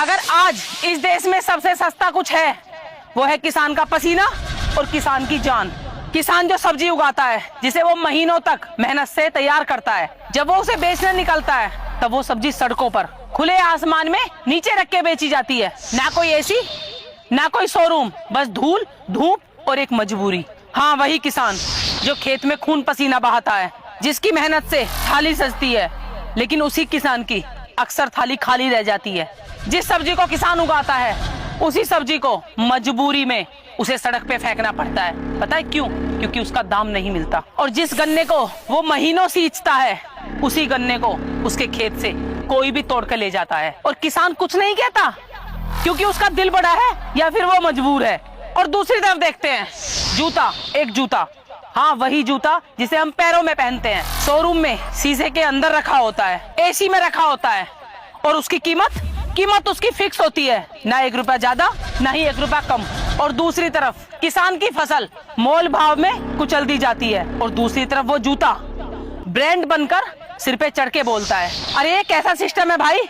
अगर आज इस देश में सबसे सस्ता कुछ है वो है किसान का पसीना और किसान की जान। किसान जो सब्जी उगाता है, जिसे वो महीनों तक मेहनत से तैयार करता है, जब वो उसे बेचने निकलता है तब वो सब्जी सड़कों पर खुले आसमान में नीचे रख के बेची जाती है। ना कोई एसी, ना कोई शोरूम, बस धूल, धूप और एक मजबूरी। हाँ, वही किसान जो खेत में खून पसीना बहाता है, जिसकी मेहनत से थाली सजती है, लेकिन उसी किसान की अक्सर थाली खाली रह जाती है। जिस सब्जी को किसान उगाता है उसी सब्जी को मजबूरी में उसे सड़क पे फेंकना पड़ता है। पता है क्यों? क्योंकि उसका दाम नहीं मिलता। और जिस गन्ने को वो महीनों सींचता है उसी गन्ने को उसके खेत से कोई भी तोड़ कर ले जाता है और किसान कुछ नहीं कहता, क्योंकि उसका दिल बड़ा है या फिर वो मजबूर है। और दूसरी तरफ देखते हैं, जूता, एक जूता, हाँ वही जूता जिसे हम पैरों में पहनते हैं, शोरूम में शीशे के अंदर रखा होता है, एसी में रखा होता है, और उसकी कीमत उसकी फिक्स होती है, ना 1 रुपया ज्यादा ना ही 1 रुपया कम। और दूसरी तरफ किसान की फसल मोल भाव में कुचल दी जाती है, और दूसरी तरफ वो जूता ब्रांड बनकर सिर पे चढ़ के बोलता है। अरे ये कैसा सिस्टम है भाई,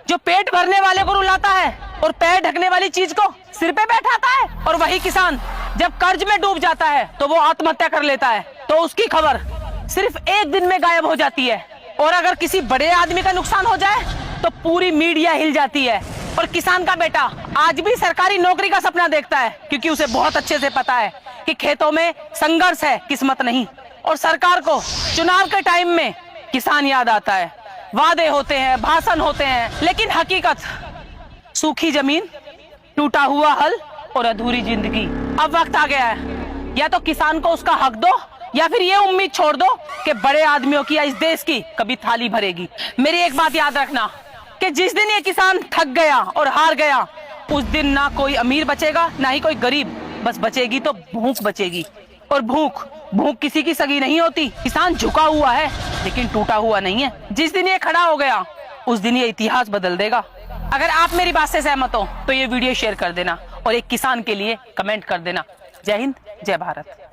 जो पेट भरने वाले को रुलाता है और पैर ढकने वाली चीज को सिर पे बैठाता है। और वही किसान जब कर्ज में डूब जाता है तो वो आत्महत्या कर लेता है, तो उसकी खबर सिर्फ 1 दिन में गायब हो जाती है। और अगर किसी बड़े आदमी का नुकसान हो जाए तो पूरी मीडिया हिल जाती है। और किसान का बेटा आज भी सरकारी नौकरी का सपना देखता है, क्योंकि उसे बहुत अच्छे से पता है कि खेतों में संघर्ष है, किस्मत नहीं। और सरकार को चुनाव के टाइम में किसान याद आता है, वादे होते हैं, भाषण होते हैं, लेकिन हकीकत सूखी जमीन, टूटा हुआ हल और अधूरी जिंदगी। अब वक्त आ गया है, या तो किसान को उसका हक दो या फिर ये उम्मीद छोड़ दो कि बड़े आदमियों की या इस देश की कभी थाली भरेगी। मेरी एक बात याद रखना कि जिस दिन ये किसान थक गया और हार गया, उस दिन ना कोई अमीर बचेगा ना ही कोई गरीब, बस बचेगी तो भूख बचेगी। और भूख किसी की सगी नहीं होती। किसान झुका हुआ है लेकिन टूटा हुआ नहीं है। जिस दिन ये खड़ा हो गया उस दिन ये इतिहास बदल देगा। अगर आप मेरी बात से सहमत हो तो ये वीडियो शेयर कर देना और एक किसान के लिए कमेंट कर देना। जय हिंद, जय भारत।